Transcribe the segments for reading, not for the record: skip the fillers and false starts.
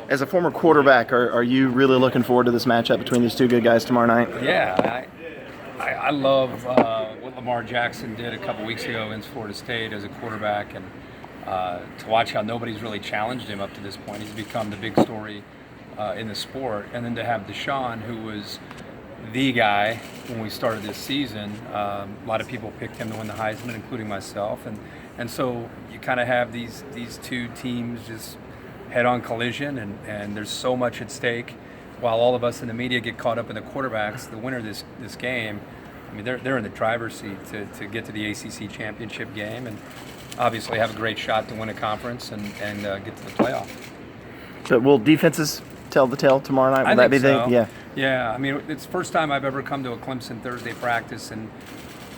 As a former quarterback, are you really looking forward to this matchup between these two good guys tomorrow night? Yeah, I love what Lamar Jackson did a couple weeks ago against Florida State as a quarterback, and to watch how nobody's really challenged him up to this point. He's become the big story in the sport. And then to have Deshaun, who was the guy when we started this season. A lot of people picked him to win the Heisman, including myself. And so you kind of have these two teams just head-on collision, and there's so much at stake. While all of us in the media get caught up in the quarterbacks, the winner of this game, I mean, they're in the driver's seat to get to the ACC championship game and obviously have a great shot to win a conference and get to the playoff. But will defenses tell the tale tomorrow night? Will that be so. Yeah. Yeah, I mean, it's the first time I've ever come to a Clemson Thursday practice and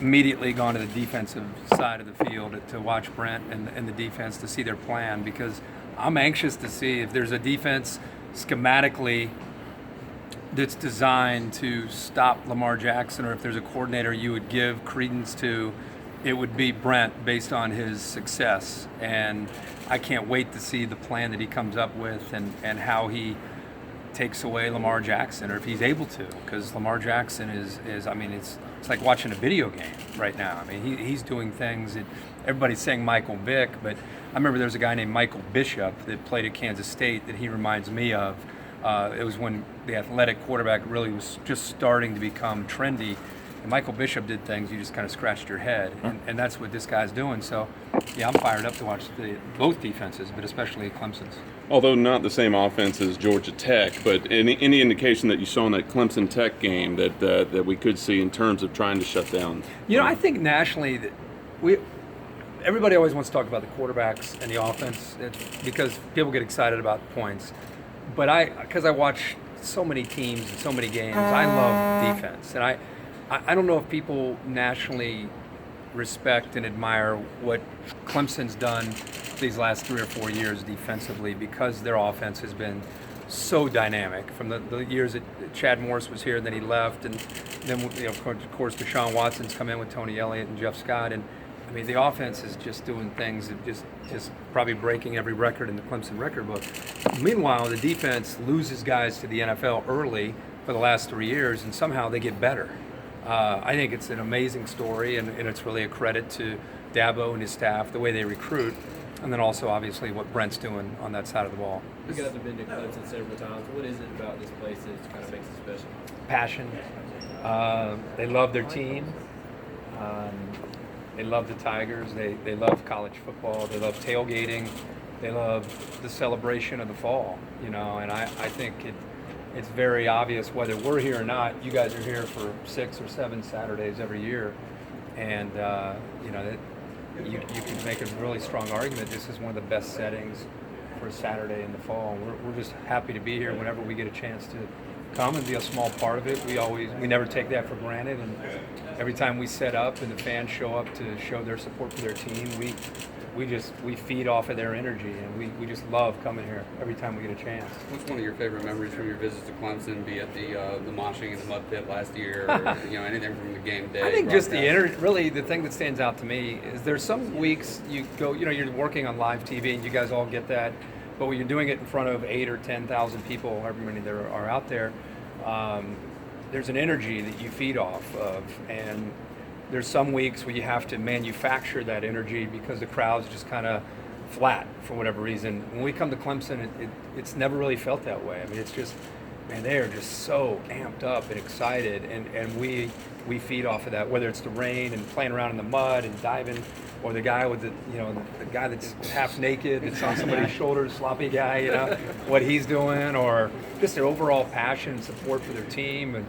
immediately gone to the defensive side of the field to watch Brent and the defense to see their plan, because I'm anxious to see if there's a defense schematically that's designed to stop Lamar Jackson, or if there's a coordinator you would give credence to, it would be Brent based on his success. And I can't wait to see the plan that he comes up with and how he takes away Lamar Jackson, or if he's able to, because Lamar Jackson is I mean, it's like watching a video game right now. I mean, he's doing things that everybody's saying Michael Vick, but I remember there was a guy named Michael Bishop that played at Kansas State that he reminds me of. It was when the athletic quarterback really was just starting to become trendy. And Michael Bishop did things, you just kind of scratched your head. And that's what this guy's doing. So, yeah, I'm fired up to watch both defenses, but especially Clemson's. Although not the same offense as Georgia Tech, but any indication that you saw in that Clemson Tech game that we could see in terms of trying to shut down? You know, I think nationally that everybody always wants to talk about the quarterbacks and the offense because people get excited about points. But because I watch so many teams and so many games, I love defense. And I don't know if people nationally respect and admire what Clemson's done these last 3 or 4 years defensively, because their offense has been so dynamic from the years that Chad Morris was here and then he left, and then of course Deshaun Watson's come in with Tony Elliott and Jeff Scott, and I mean the offense is just doing things that just probably breaking every record in the Clemson record book. Meanwhile, the defense loses guys to the NFL early for the last 3 years, and somehow they get better. I think it's an amazing story, and it's really a credit to Dabo and his staff, the way they recruit, and then also obviously what Brent's doing on that side of the ball. You guys have been to Clemson several times. What is it about this place that kind of makes it special? Passion. They love their team. They love the Tigers. They love college football. They love tailgating. They love the celebration of the fall. You know, and I think it's very obvious whether we're here or not. You guys are here for 6 or 7 Saturdays every year, and you know that you can make a really strong argument. This is one of the best settings for a Saturday in the fall. We're just happy to be here whenever we get a chance to come and be a small part of it. We never take that for granted, and every time we set up and the fans show up to show their support for their team, we feed off of their energy, and we just love coming here every time we get a chance. What's one of your favorite memories from your visits to Clemson, be it the moshing in the mud pit last year, or anything from the game day? I think just the energy. Really, the thing that stands out to me is there's some weeks you go, you're working on live TV, and you guys all get that. But when you're doing it in front of 8,000 or 10,000 people, however many there are out there, there's an energy that you feed off of, and there's some weeks where you have to manufacture that energy because the crowd's just kind of flat for whatever reason. When we come to Clemson, it's never really felt that way. I mean, it's just, man, they are just so amped up and excited, and we feed off of that, whether it's the rain and playing around in the mud and diving, or the guy with the guy that's half naked, that's on somebody's shoulders, sloppy guy, what he's doing, or just their overall passion and support for their team. And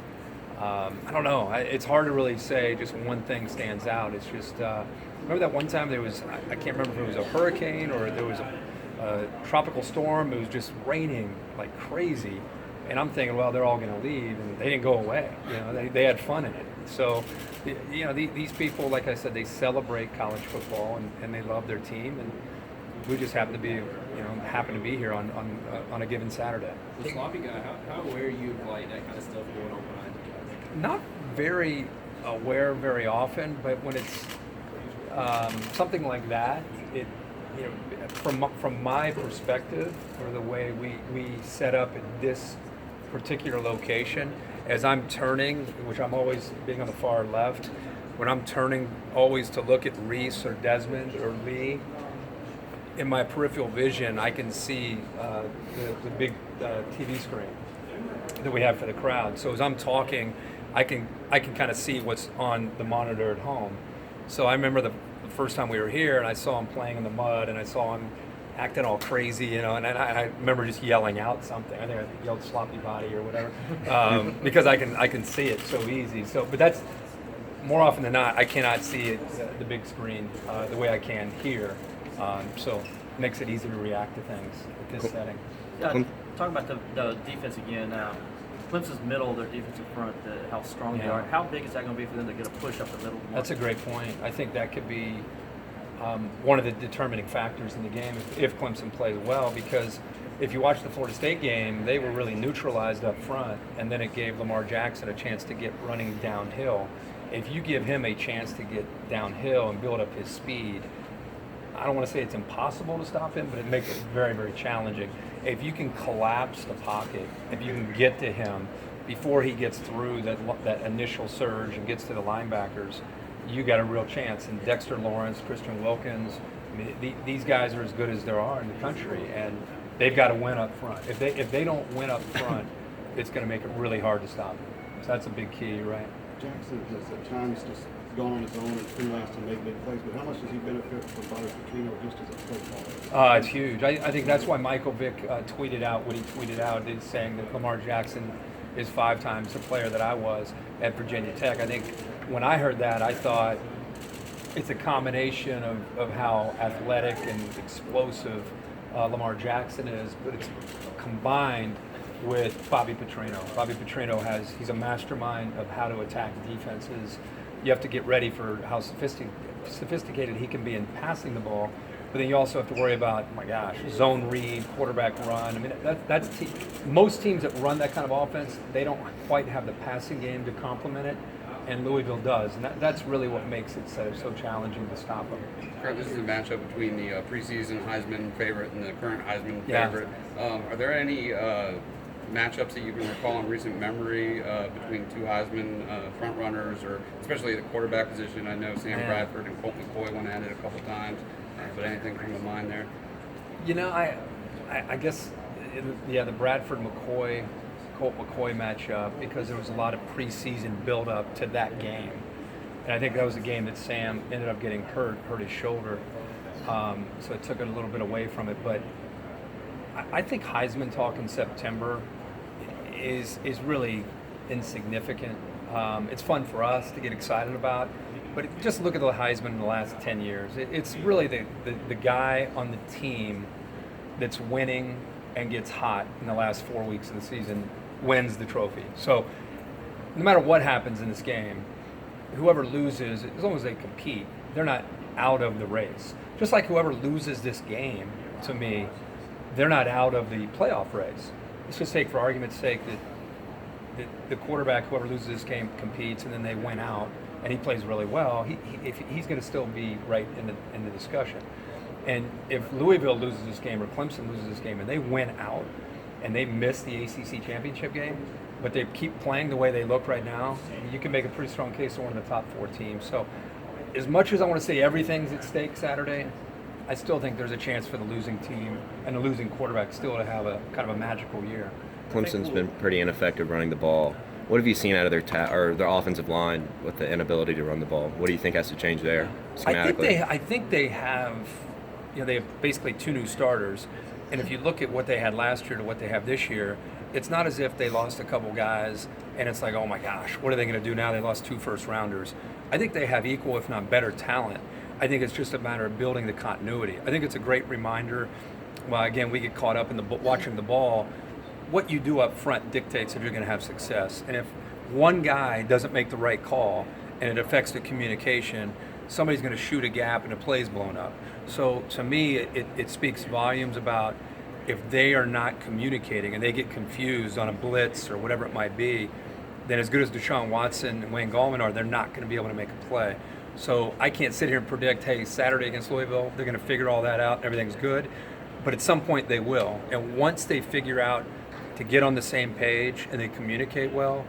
I don't know. It's hard to really say just one thing stands out. It's just, remember that one time there was, I can't remember if it was a hurricane or there was a tropical storm. It was just raining like crazy. And I'm thinking, well, they're all going to leave. And they didn't go away. They had fun in it. So, these people, like I said, they celebrate college football and they love their team. And we just happen to be here on a given Saturday. The sloppy guy, how aware are you of that kind of stuff going on behind you guys? Not very aware very often, but when it's something like that, you know, from my perspective, or the way we set up at this particular location, as I'm turning, which I'm always being on the far left, when I'm turning always to look at Reese or Desmond or Lee, in my peripheral vision, I can see the big TV screen that we have for the crowd. So as I'm talking, I can kind of see what's on the monitor at home. So I remember the first time we were here, and I saw him playing in the mud, and I saw him acting all crazy, you know, and I remember just yelling out something. I think I yelled "sloppy body" or whatever, because I can see it so easy. So, but that's more often than not, I cannot see it, the big screen, the way I can here. So it makes it easy to react to things at this setting. Yeah, talking about the defense again. Clemson's middle, their defensive front, how strong they are. How big is that going to be for them to get a push up the middle? That's a great point. I think that could be one of the determining factors in the game if Clemson plays well, because if you watch the Florida State game, they were really neutralized up front, and then it gave Lamar Jackson a chance to get running downhill. If you give him a chance to get downhill and build up his speed, I don't want to say it's impossible to stop him, but it makes it very, very challenging. If you can collapse the pocket, if you can get to him before he gets through that initial surge and gets to the linebackers, you got a real chance. And Dexter Lawrence, Christian Wilkins, I mean, these guys are as good as there are in the country, and they've got to win up front. If they don't win up front, it's going to make it really hard to stop them. So that's a big key, right? Jackson has at times just gone on his own and freelanced and made big plays, but how much does he benefit from Bobby Petrino just as a play caller? It's huge. I think that's why Michael Vick tweeted out what he tweeted out, is saying that Lamar Jackson is 5 times the player that I was at Virginia Tech. I think when I heard that, I thought it's a combination of how athletic and explosive Lamar Jackson is, but it's combined with Bobby Petrino. Bobby Petrino he's a mastermind of how to attack defenses. You have to get ready for how sophisticated he can be in passing the ball, but then you also have to worry about, oh my gosh, zone read, quarterback run. I mean, most teams that run that kind of offense, they don't quite have the passing game to complement it, and Louisville does, and that's really what makes it so challenging to stop them. Kirk, this is a matchup between the preseason Heisman favorite and the current Heisman favorite. Are there any matchups that you can recall in recent memory between two Heisman front runners, or especially the quarterback position? I know Sam Bradford and Colt McCoy went at it a couple times, but anything come to mind there? You know, I guess, the Colt McCoy matchup, because there was a lot of preseason build-up to that game. And I think that was a game that Sam ended up getting hurt his shoulder. So it took it a little bit away from it. But I think Heisman talk in September is really insignificant. It's fun for us to get excited about, but just look at the Heisman in the last 10 years. It's really the guy on the team that's winning and gets hot in the last 4 weeks of the season wins the trophy. So no matter what happens in this game, whoever loses, as long as they compete, they're not out of the race. Just like whoever loses this game, to me, they're not out of the playoff race. Let's just take, for argument's sake, that the quarterback, whoever loses this game, competes, and then they win out, and he plays really well. He's going to still be right in the discussion. And if Louisville loses this game, or Clemson loses this game, and they win out, and they miss the ACC championship game, but they keep playing the way they look right now, you can make a pretty strong case for one of the top 4 teams. So, as much as I want to say everything's at stake Saturday, I still think there's a chance for the losing team and the losing quarterback still to have a kind of a magical year. Clemson's been pretty ineffective running the ball. What have you seen out of their offensive line with the inability to run the ball? What do you think has to change there schematically? I think they have, they have basically 2 new starters, and if you look at what they had last year to what they have this year, it's not as if they lost a couple guys and it's like, oh my gosh, what are they going to do now? They lost 2 first-rounders. I think they have equal, if not better, talent. I think it's just a matter of building the continuity. I think it's a great reminder. Well, again, we get caught up in watching the ball. What you do up front dictates if you're going to have success. And if one guy doesn't make the right call and it affects the communication, somebody's going to shoot a gap and the play's blown up. So to me, it speaks volumes about if they are not communicating and they get confused on a blitz or whatever it might be, then as good as Deshaun Watson and Wayne Gallman are, they're not going to be able to make a play. So I can't sit here and predict, hey, Saturday against Louisville, they're going to figure all that out, everything's good. But at some point they will. And once they figure out to get on the same page and they communicate well,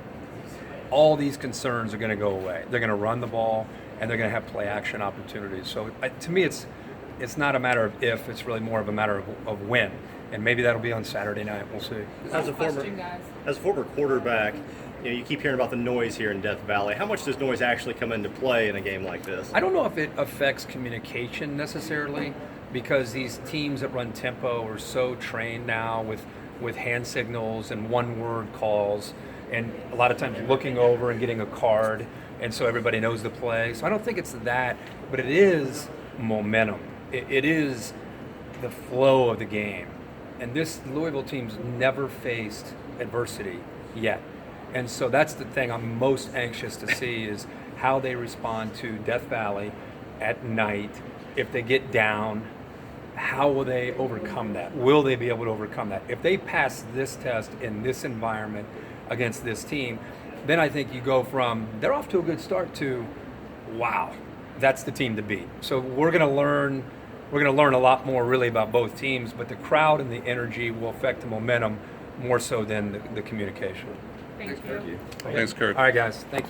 all these concerns are going to go away. They're going to run the ball and they're going to have play action opportunities. So to me, it's not a matter of if, it's really more of a matter of when. And maybe that'll be on Saturday night. We'll see. As a former quarterback, you keep hearing about the noise here in Death Valley. How much does noise actually come into play in a game like this? I don't know if it affects communication necessarily, because these teams that run tempo are so trained now with hand signals and one-word calls, and a lot of times looking over and getting a card, and so everybody knows the play. So I don't think it's that, but it is momentum. It is the flow of the game. And this Louisville team's never faced adversity yet. And so that's the thing I'm most anxious to see is how they respond to Death Valley at night. If they get down, how will they overcome that? Will they be able to overcome that? If they pass this test in this environment against this team, then I think you go from they're off to a good start to, wow, that's the team to beat. So we're going to learn a lot more really about both teams, but the crowd and the energy will affect the momentum more so than the communication. Thank you. Thanks, Kirk. All right, guys. Thank you.